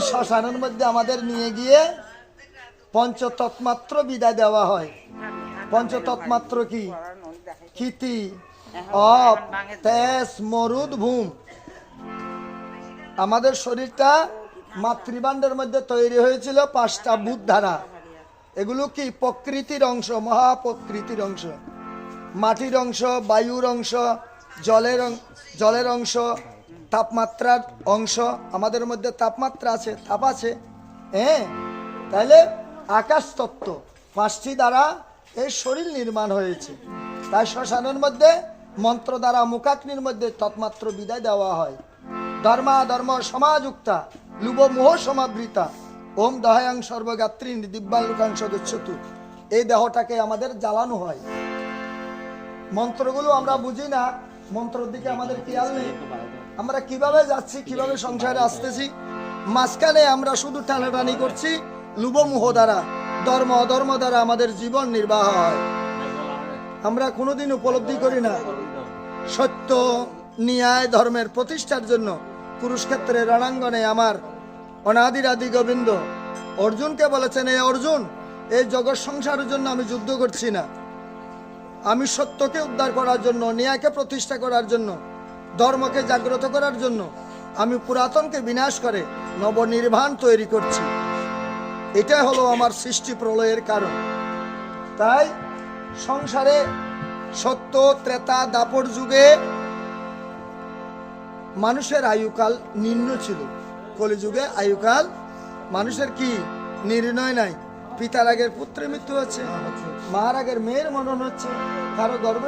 শ্মশানের মধ্যে আমাদের নিয়ে গিয়ে পঞ্চতত্মাত্র বিদায় দেওয়া হয়। পঞ্চতত্মাত্র কি? ক্ষিতি, অপ, তেজ, মরুদ, ভূম। আমাদের শরীরটা মাতৃভাণ্ডের মধ্যে তৈরি হয়েছিল 5টা ভূতধারা। এগুলো কি? প্রকৃতির অংশ, মহাপ্রকৃতির অংশ। মাটির অংশ, বায়ুর অংশ, জলের অংশ, তাপমাত্রার অংশ। আমাদের মধ্যে তাপমাত্রা আছে, তাপ আছে, হ্যাঁ। তাহলে আকাশ তত্ত্ব 5টি দ্বারা এই শরীর নির্মাণ হয়েছে। তাই শ্মশানের মধ্যে মন্ত্র দ্বারা মুখাগ্নির মধ্যে তৎমাত্র বিদায় দেওয়া হয়। ধর্মাধর্ম সমাযুক্তা লুভ মোহ সমাবৃতা ওম দহায়াং সর্বগাত্রী দিব্যালোকাং সদস্যতু। এই দেহটাকে আমাদের জ্বালানো হয়। মন্ত্রগুলো আমরা বুঝি না, মন্ত্রের দিকে আমাদের খেয়াল নেই। আমরা কিভাবে যাচ্ছি, কিভাবে সংসারে আসতেছি, মাঝখানে আমরা শুধু টানাটানি করছি লোভমোহ দ্বারা, ধর্ম অধর্ম দ্বারা আমাদের জীবন নির্বাহ হয়। আমরা কোনোদিন উপলব্ধি করি না সত্য ন্যায় ধর্মের প্রতিষ্ঠার জন্য কুরুক্ষেত্রের রণাঙ্গনে আমার অনাদিরাদি গোবিন্দ অর্জুনকে বলেছেন, এই অর্জুন, এই জগৎ সংসারের জন্য আমি যুদ্ধ করছি না, আমি সত্যকে উদ্ধার করার জন্য, ন্যায়কে প্রতিষ্ঠা করার জন্য, ধর্মকে জাগ্রত করার জন্য আমি পুরাতনকে বিনাশ করে নবনির্বাণ তৈরি করছি। এটাই হলো আমার সৃষ্টি প্রলয়ের কারণ। তাই সংসারে সত্য ত্রেতা দাপর যুগে মানুষের আয়ুকাল নিম্ন ছিল। কলিযুগে আয়ুকাল মানুষের কি নির্ণয় নাই। পিতার আগের পুত্রের মৃত্যু হচ্ছে, মার আগের মেয়ের মরণ হচ্ছে, কারো গর্ভ